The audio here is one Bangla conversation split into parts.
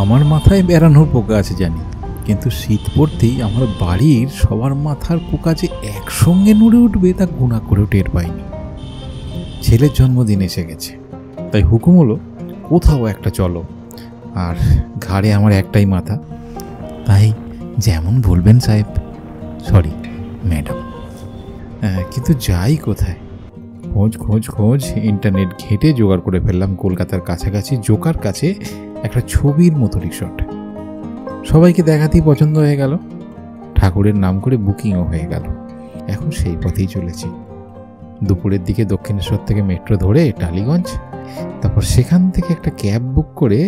আমার মাথায় বেড়ানোর পোকা আছে জানি, কিন্তু শীত পড়তেই আমার বাড়ির সবার মাথার পোকা যে একসঙ্গে নড়ে উঠবে তা গুণা করেও টের পাইনি। ছেলের জন্মদিন এসে গেছে, তাই হুকুম হলো কোথাও একটা চলো। আর ঘাড়ে আমার একটাই মাথা, তাই যেমন বলবেন সাহেব, সরি ম্যাডাম। কিন্তু যাই কোথায়? খোঁজ খোঁজ খোঁজ ইন্টারনেট ঘেঁটে জোগাড় করে ফেললাম কলকাতার কাছাকাছি জোকার কাছে একটা ছবির মতো রিসর্ট। সবাইকে দেখাতেই পছন্দ হয়ে গেল, ঠাকুরের নাম করে বুকিংও হয়ে গেল। এখন সেই পথেই চলেছি। দুপুরের দিকে দক্ষিণেশ্বর থেকে মেট্রো ধরে টালিগঞ্জ, তারপর সেখান থেকে একটা ক্যাব বুক করে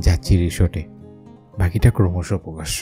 যাচ্ছি রিসর্টে। বাকিটা ক্রমশ প্রকাশ্য।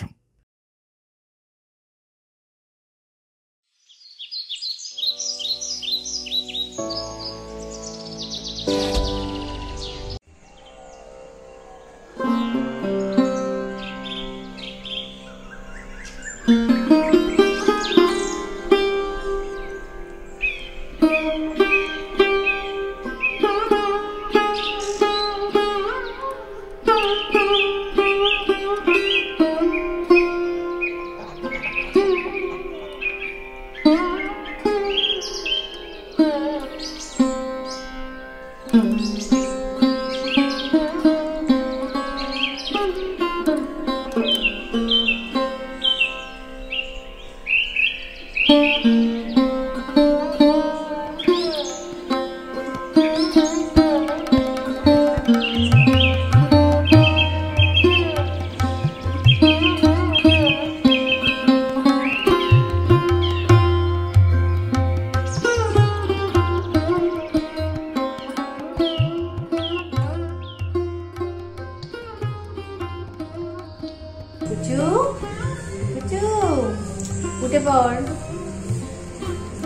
উঠে পড়,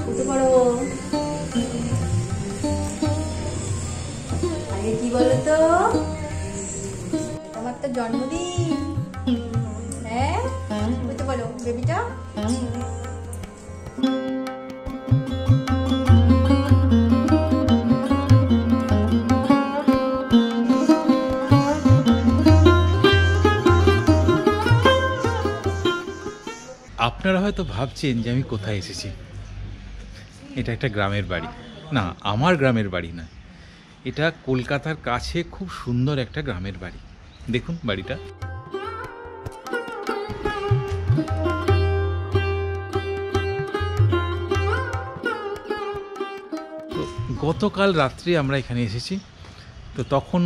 উঠে পড়ো। আগে কি বলো তো, আমার তো জন্মদিন। হ্যাঁ, উঠে পড়ো বেবিটা। আপনারা হয়তো ভাবছেন যে আমি কোথায় এসেছি। এটা একটা গ্রামের বাড়ি না, আমার গ্রামের বাড়ি না, এটা কলকাতার কাছে খুব সুন্দর একটা গ্রামের বাড়ি। দেখুন বাড়িটা। তো গতকাল রাত্রে আমরা এখানে এসেছি, তো তখন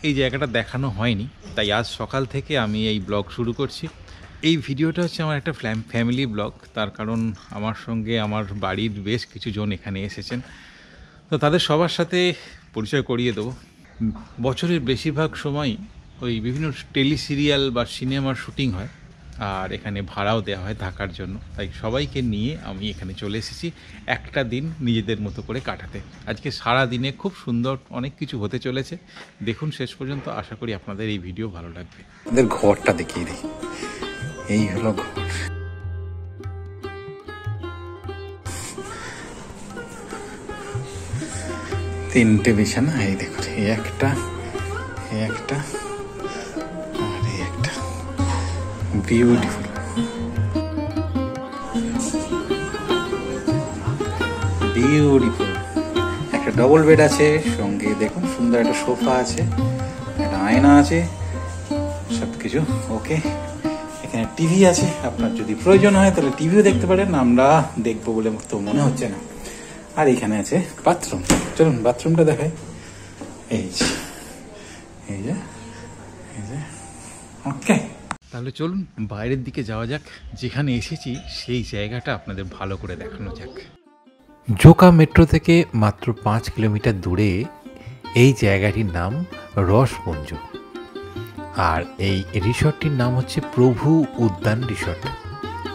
এই জায়গাটা দেখানো হয়নি, তাই আজ সকাল থেকে আমি এই ব্লগ শুরু করছি। এই ভিডিওটা হচ্ছে আমার একটা ফ্যামিলি ব্লগ, তার কারণ আমার সঙ্গে আমার বাড়ির বেশ কিছু জন এখানে এসেছেন, তো তাদের সবার সাথে পরিচয় করিয়ে দেবো। বছরের বেশিরভাগ সময় ওই বিভিন্ন টেলি সিরিয়াল বা সিনেমার শুটিং হয়, আর এখানে ভাড়াও দেওয়া হয় থাকার জন্য, তাই সবাইকে নিয়ে আমি এখানে চলে এসেছি একটা দিন নিজেদের মতো করে কাটাতে। আজকে সারা দিনে খুব সুন্দর অনেক কিছু হতে চলেছে, দেখুন শেষ পর্যন্ত। আশা করি আপনাদের এই ভিডিও ভালো লাগবে। আমাদের ঘরটা দেখিয়ে দিই, এই হলো ঘর। তিনটে বিছানা, এই দেখুন, এই একটা আর এই একটা। Beautiful, beautiful. একটা ডবল বেড আছে, সঙ্গে দেখুন সুন্দর একটা সোফা আছে, একটা আয়না আছে, সবকিছু ওকে। এখানে টিভি আছে, আপনার যদি প্রয়োজন হয় তাহলে টিভিও দেখতে পারেন, আমরা দেখবো বলে তো মনে হচ্ছে না। আর এখানে আছে বাথরুম, চলুন বাথরুমটা দেখাই। এই যে ওকে, তাহলে চলুন বাইরের দিকে যাওয়া যাক, যেখানে এসেছি সেই জায়গাটা আপনাদের ভালো করে দেখানো যাক। জোকা মেট্রো থেকে মাত্র 5 কিলোমিটার দূরে এই জায়গাটির নাম রসমঞ্জু, আর এই রিসর্টটির নাম হচ্ছে প্রভু উদ্যান রিসর্ট।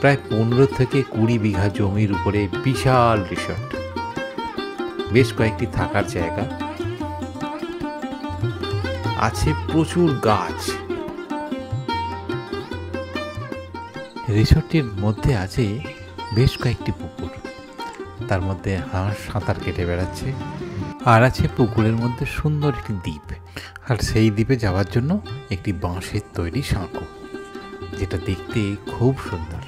প্রায় 15 থেকে 20 বিঘা জমির উপরে বিশাল রিসর্ট, বেশ কয়েকটি থাকার জায়গা আছে, প্রচুর গাছ। রিসর্টটির মধ্যে আছে বেশ কয়েকটি পুকুর, তার মধ্যে হাঁস সাঁতার কেটে বেড়াচ্ছে। আর আছে পুকুরের মধ্যে সুন্দর একটি দ্বীপ, আর সেই দ্বীপে যাওয়ার জন্য একটি বাঁশের তৈরি সাঁকো, যেটা দেখতে খুব সুন্দর।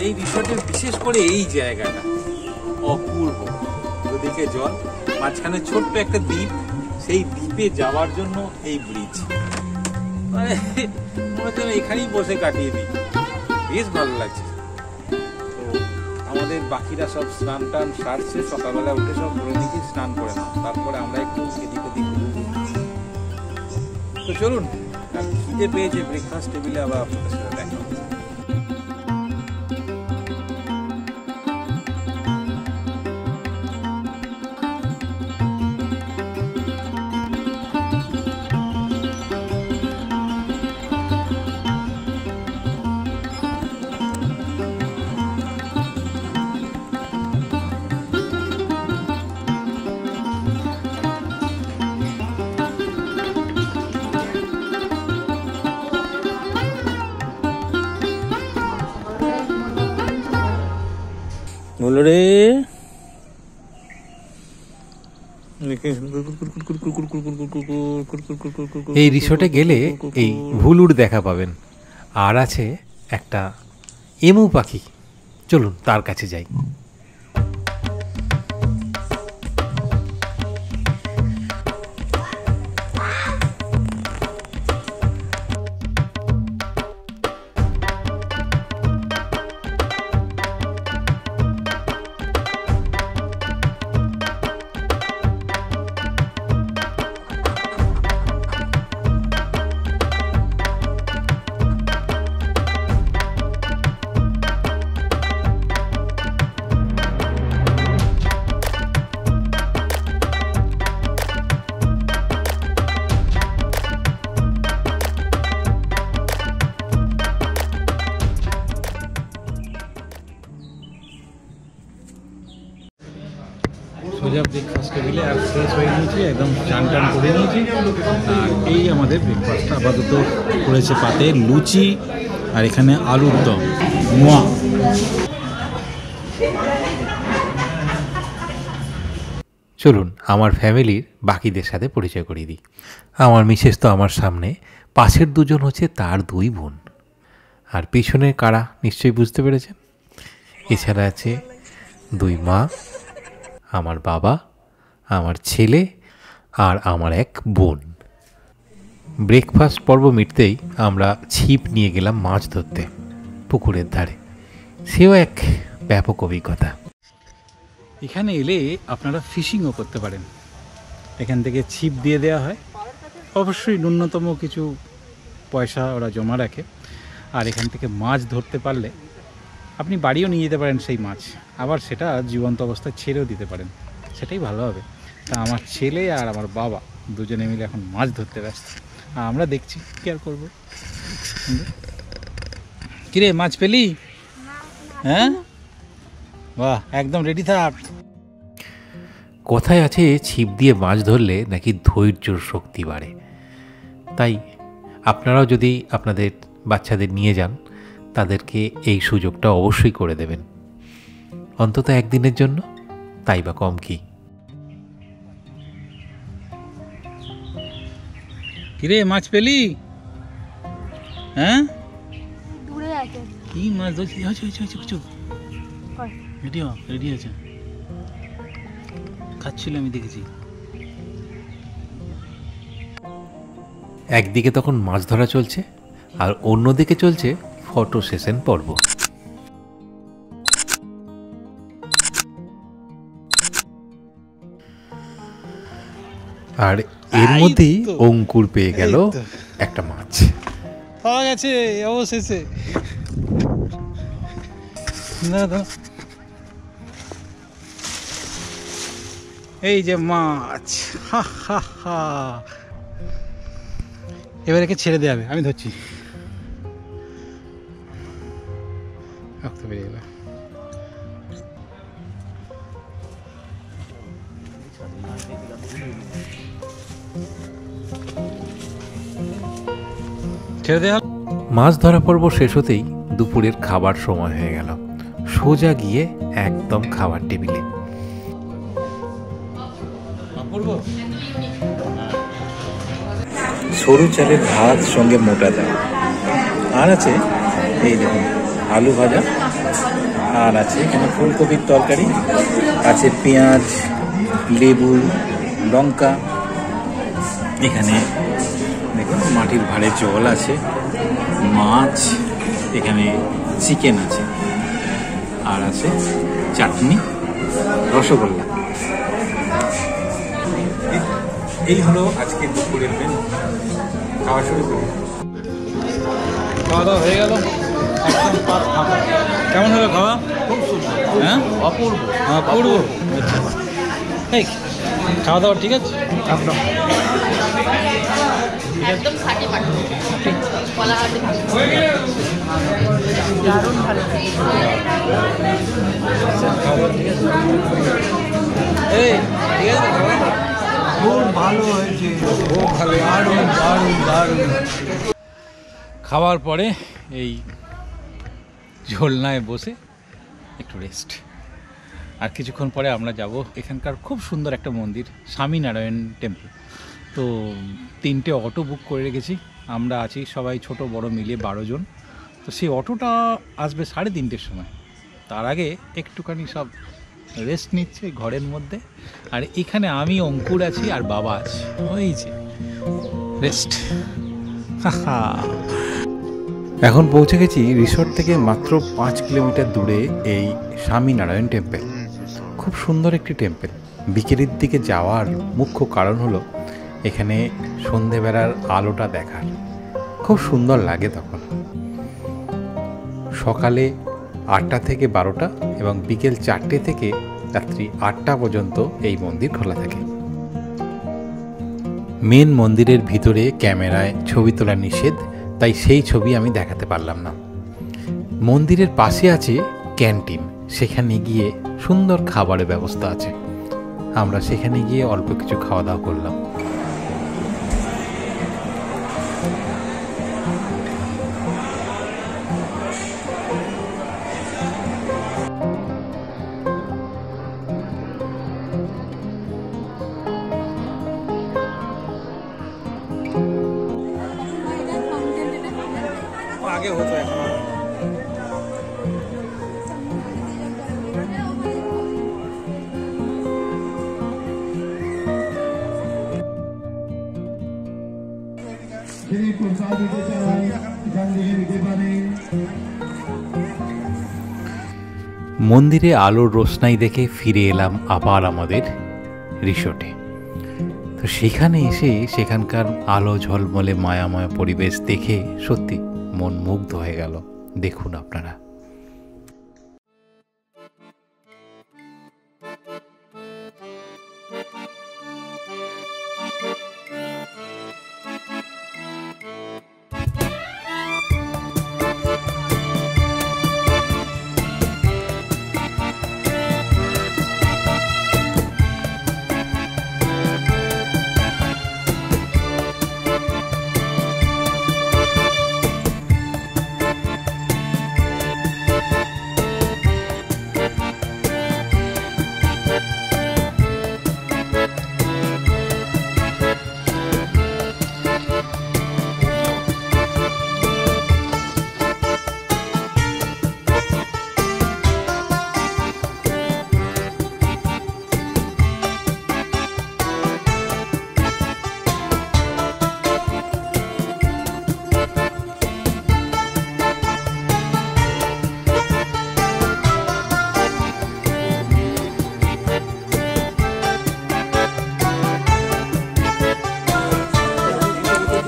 এই রিসর্টের বিশেষ করে এই জায়গাটা অপূর্ব, ওদিকে জল, মাঝখানে ছোট্ট একটা দ্বীপ, সেই দ্বীপে যাওয়ার জন্য এই ব্রিজ, মানে মনে হচ্ছে এখানেই বসে কাটিয়ে দিই, বেশ ভালো লাগছে। তো আমাদের বাকিরা সব স্নান টান সারছে, সকালবেলা উঠে সব করে দিকে স্নান করে নাও, তারপরে আমরা একটু এদিক ওদিক ঘুরবো। তো চলুন, আর খিদে পেয়েছে, ব্রেকফাস্ট টেবিলে আবার আপনাদের সাথে দেখা হচ্ছে। বলো রে, এই রিসোর্টে গেলে এই ভুলুর দেখা পাবেন, আর আছে একটা এমু পাখি, চলুন তার কাছে যাই। সোজা ব্রেকফাস্ট টেবিলে আর ফ্রেশ হয়ে নিয়েছি, একদম চান টান করে নিয়েছি। আর এই আমাদের ব্রেকফাস্টটা আপাতত করেছে পাতে লুচি, আর এখানে আলুর দম মোয়া। চলুন আমার ফ্যামিলির বাকিদের সাথে পরিচয় করিয়ে দিই। আমার মিসেস তো আমার সামনে, পাশের দুজন হচ্ছে তার দুই বোন, আর পিছনে কারা নিশ্চয়ই বুঝতে পেরেছেন। এছাড়া আছে দুই মা, আমার বাবা, আমার ছেলে আর আমার এক বোন। ব্রেকফাস্ট পর্ব মিটতেই আমরা ছিপ নিয়ে গেলাম মাছ ধরতে পুকুরের ধারে, সেও এক ব্যাপক অভিজ্ঞতা। এখানে এলে আপনারা ফিশিংও করতে পারেন, এখান থেকে ছিপ দিয়ে দেওয়া হয়, অবশ্যই ন্যূনতম কিছু পয়সা ওরা জমা রাখে, আর এখান থেকে মাছ ধরতে পারলে আপনি বাড়িও নিয়ে যেতে পারেন সেই মাছ, আবার সেটা জীবন্ত অবস্থায় ছেড়েও দিতে পারেন, সেটাই ভালো হবে। তা আমার ছেলে আর আমার বাবা দুজনে মিলে এখন মাছ ধরতে ব্যস্ত, আর আমরা দেখছি কি আর করবো। কিরে মাছ পেলি? হ্যাঁ, বাহ, একদম রেডি থাক। কথায় আছে ছিপ দিয়ে মাছ ধরলে নাকি ধৈর্যর শক্তি বাড়ে, তাই আপনারাও যদি আপনাদের বাচ্চাদের নিয়ে যান তাদেরকে এই সুযোগটা অবশ্যই করে দেবেন, অন্তত একদিনের জন্য, তাই বা কম কি। কিরে মাছ পেলি? হ্যাঁ, কি মাছ ধরছিস? রেডি আছে, খাচ্ছিল আমি দেখেছি। একদিকে তখন মাছ ধরা চলছে, আর অন্যদিকে চলছে ফটো সেশন পর্ব। আর এর মধ্যেই অঙ্কুর পেয়ে গেল একটা মাছ, পাওয়া গেছে অবশেষে। এই যে মাছ, হা হা হা। এবার একে ছেড়ে দেওয়া হবে, আমি ধরছি। বেরিয়ে গেল। ছেড়ে দেওয়া। মাছ ধরা পর্ব শেষ হতেই দুপুরের খাবার সময় হয়ে গেল। সোজা গিয়ে একদম খাবার টেবিলে। সরু চালের ভাত সঙ্গে মোটা চাল, আর আছে এই দেখুন আলু ভাজা, আর আছে এখানে ফুলকপির তরকারি, আছে পেঁয়াজ, লেবু, লঙ্কা, এখানে দেখুন মাটির ভাঁড়ে জল আছে, মাছ, এখানে চিকেন আছে, আর আছে চাটনি, রসগোল্লা। এই হলো আজকে দুপুরের মেনু। খাওয়া শুরু করি। খাওয়া দাওয়া হয়ে গেল, একদম পাত ফাঁকা। কেমন হলো খাওয়া? খুব সুন্দর, হ্যাঁ অপূর্ব, হ্যাঁ অপূর্ব। এই খাওয়া দাওয়া ঠিক আছে? একদম একদম খাঁটি মাটি কলাহাটে দারুণ ভালো। এই ঠিক আছে, খুব ভালো হয়েছে, খুব ভালো, দারুণ দারুণ দারুণ। খাওয়ার পরে এই ঝোলনায় বসে একটু রেস্ট, আর কিছুক্ষণ পরে আমরা যাব এখানকার খুব সুন্দর একটা মন্দির, স্বামীনারায়ণ টেম্পল। তো 3টে অটো বুক করে রেখেছি, আমরা আছি সবাই ছোট বড় মিলিয়ে 12 জন। তো সেই অটোটা আসবে 3:30-র সময়। তার আগে একটুখানি সব রেস্ট নিচ্ছে ঘরের মধ্যে, আর এখানে আমি, অঙ্কুর আছি আর বাবা আছে, ওই যে রেস্ট। এখন পৌঁছে গেছি রিসর্ট থেকে মাত্র 5 কিলোমিটার দূরে এই স্বামীনারায়ণ টেম্পল। খুব সুন্দর একটি টেম্পল। বিকেলের দিকে যাওয়ার মুখ্য কারণ হলো এখানে সন্ধেবেলার আলোটা দেখার, খুব সুন্দর লাগে তখন। সকালে 8টা থেকে 12টা এবং বিকেল 4টে থেকে রাত্রি 8টা পর্যন্ত এই মন্দির খোলা থাকে। মেন মন্দিরের ভিতরে ক্যামেরায় ছবি তোলা নিষেধ, তাই সেই ছবি আমি দেখাতে পারলাম না। মন্দিরের পাশে আছে ক্যান্টিন, সেখানে গিয়ে সুন্দর খাবারের ব্যবস্থা আছে। আমরা সেখানে গিয়ে অল্প কিছু খাওয়া দাওয়া করলাম। আগে হতো, এখন মন্দিরে আলোর রোশনাই দেখে ফিরে এলাম আবার আমাদের রিসোর্টে। তো সেখানে এসে সেখানকার আলো ঝলমলে মায়াময় পরিবেশ দেখে সত্যি মন মুগ্ধ হয়ে গেল। দেখুন আপনারা।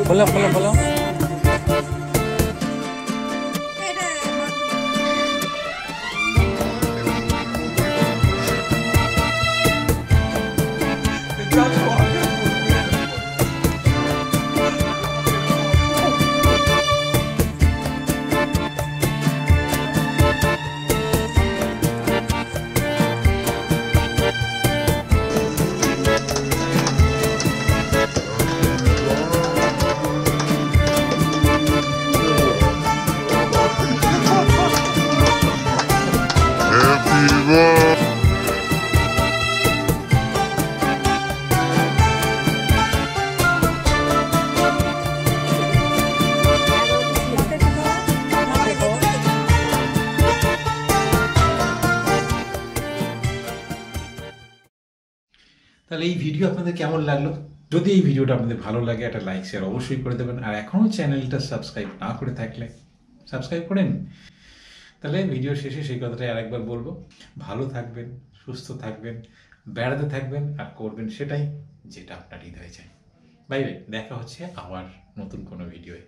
বলো বলো বলো। তাহলে এই ভিডিও আপনাদের কেমন লাগলো? যদি এই ভিডিওটা আপনাদের ভালো লাগে একটা লাইক শেয়ার অবশ্যই করে দেবেন, আর এখনও চ্যানেলটা সাবস্ক্রাইব না করে থাকলে সাবস্ক্রাইব করেন। তাহলে ভিডিও শেষে সেই কথাটাই আরেকবার বলবো, ভালো থাকবেন, সুস্থ থাকবেন, বেড়াতে থাকবেন, আর করবেন সেটাই যেটা আপনার হৃদয়ে চায়। বাই বাই, দেখা হচ্ছে আবার নতুন কোনো ভিডিওয়ে।